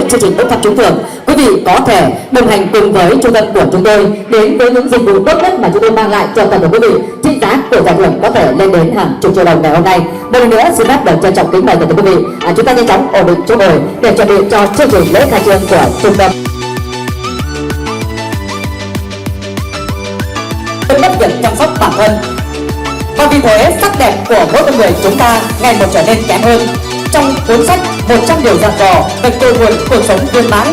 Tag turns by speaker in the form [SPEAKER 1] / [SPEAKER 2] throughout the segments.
[SPEAKER 1] chương trình bốc thăm trúng thưởng, quý vị có thể đồng hành cùng với trung tâm của chúng tôi đến với những dịch vụ tốt nhất mà chúng tôi mang lại cho toàn thể quý vị. Trị giá của giải thưởng có thể lên đến hàng chục triệu đồng ngày hôm nay. Một lần nữa xin phép được trân trọng kính mời toàn thể quý vị chúng ta nhanh chóng ổn định chỗ ngồi để chuẩn bị cho chương trình lễ khai trương của trung tâm. Mất việc chăm sóc bản thân, và vì thế sắc đẹp của mỗi con người chúng ta ngày một trở nên kém hơn. Trong cuốn sách 100 điều dặn dò về cội nguồn cuộc sống viên mãn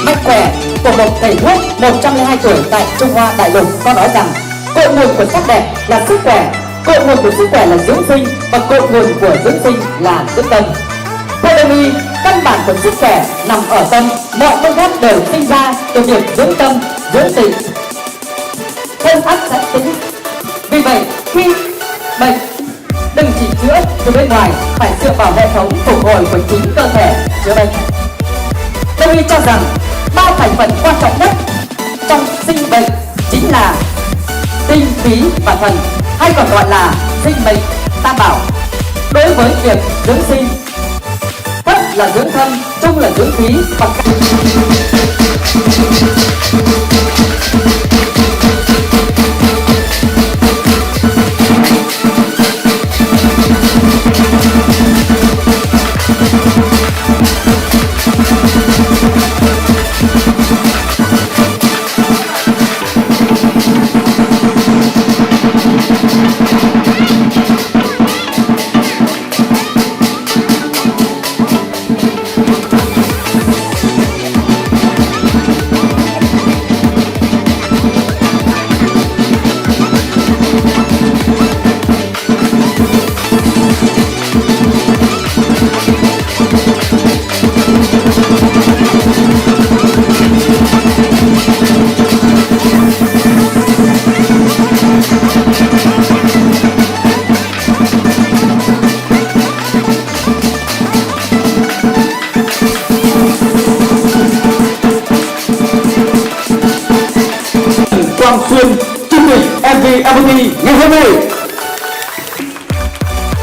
[SPEAKER 1] mạnh khỏe của một thầy thuốc 102 tuổi tại Trung Hoa Đại Lục có nói rằng cội nguồn của sắc đẹp là sức khỏe, cội nguồn của sức khỏe là dưỡng sinh, và cội nguồn của dưỡng sinh là dưỡng tâm. Theo Đông Y, căn bản của sức khỏe nằm ở tâm, mọi công pháp đều sinh ra từ việc dưỡng tâm, dưỡng tình. Thân ác sẽ tính. Vì vậy, khi bệnh đừng chỉ chữa từ bên ngoài, phải dựa vào hệ thống phục hồi của chính cơ thể chữa bệnh. Đông Y cho rằng ba thành phần quan trọng nhất trong sinh bệnh chính là tinh, khí và thần, hay còn gọi là sinh mệnh tam bảo. Đối với việc dưỡng sinh, Thất là dưỡng thân, Trung là dưỡng khí và
[SPEAKER 2] Quyền chương trình MV ngày hôm nay.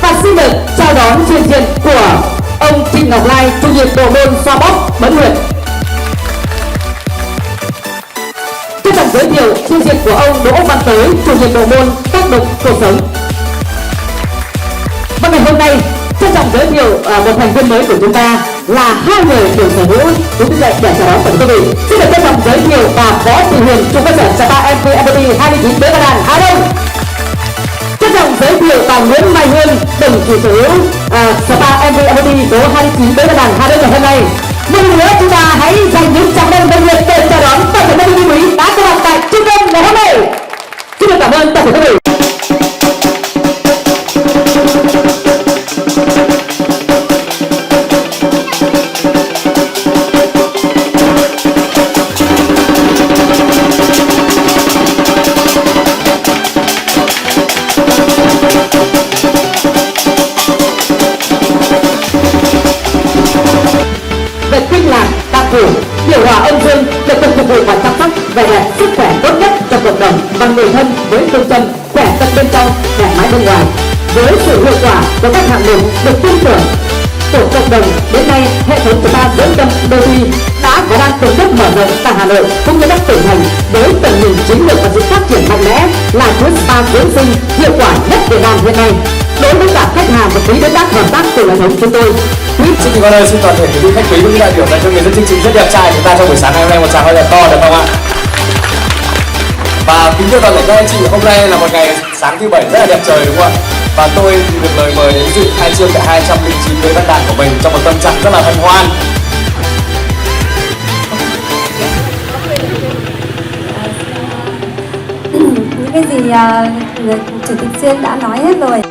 [SPEAKER 1] Và xin được chào đón chuyên diện của ông Trịnh Ngọc Lai, chủ nhiệm bộ môn xoa bóp bấm huyệt. Trân trọng giới thiệu chuyên diện của ông Đỗ Văn Tới, chủ nhiệm bộ môn tác động cuộc sống. Và ngày hôm nay trân trọng giới thiệu một thành viên mới của chúng ta là hai người được sở hữu đúng dậy để chào đón quý vị. Xin được trân trọng giới thiệu bà Võ Thị Huyền, chủ cơ sở Spa MV 29 Bế Ba Đàn, Hà Đông. Trân trọng giới thiệu bà Nguyễn Mai Hương, đồng chủ sở hữu Spa MV số 29 Bế Ba Đàn, Hà Đông ngày hôm nay. Một lần nữa chúng ta hãy dành những tràng đêm nồng nhiệt để chào đón toàn thể quý vị đã có mặt tại trung tâm ngày hôm nay. Xin được cảm ơn toàn thể quý vị. Điều hòa âm dương để cùng phục vụ và chăm sóc vẻ đẹp sức khỏe tốt nhất cho cộng đồng và người thân với phương châm khỏe tận bên trong, khỏe mãi bên ngoài. Với sự hiệu quả của các hạng mục được tin tưởng của cộng đồng, đến nay hệ thống của ta dưỡng tâm đô thị đã và đang từng bước mở rộng tại Hà Nội cũng như các tỉnh thành với tầm nhìn chiến lược và sự phát triển mạnh mẽ, là chuỗi spa dưỡng sinh hiệu quả nhất Việt Nam hiện nay. Đối với cả khách hàng và quý đối tác hợp tác từ hệ thống chúng tôi,
[SPEAKER 2] Xin cảm ơn, xin toàn thể quý vị khách quý cũng như đại biểu dành cho người dẫn chương trình rất đẹp trai chúng ta trong buổi sáng ngày hôm nay, một tràng hơi thật to được không ạ? Và kính thưa toàn thể các anh chị, hôm nay là một ngày sáng thứ Bảy rất là đẹp trời đúng không ạ? Và tôi thì được lời mời đến dự khai trương tại 209 Bế Ba Đàn của mình trong một tâm trạng rất là hân hoan.
[SPEAKER 3] Những cái gì Chủ tịch Xuyên đã nói hết rồi.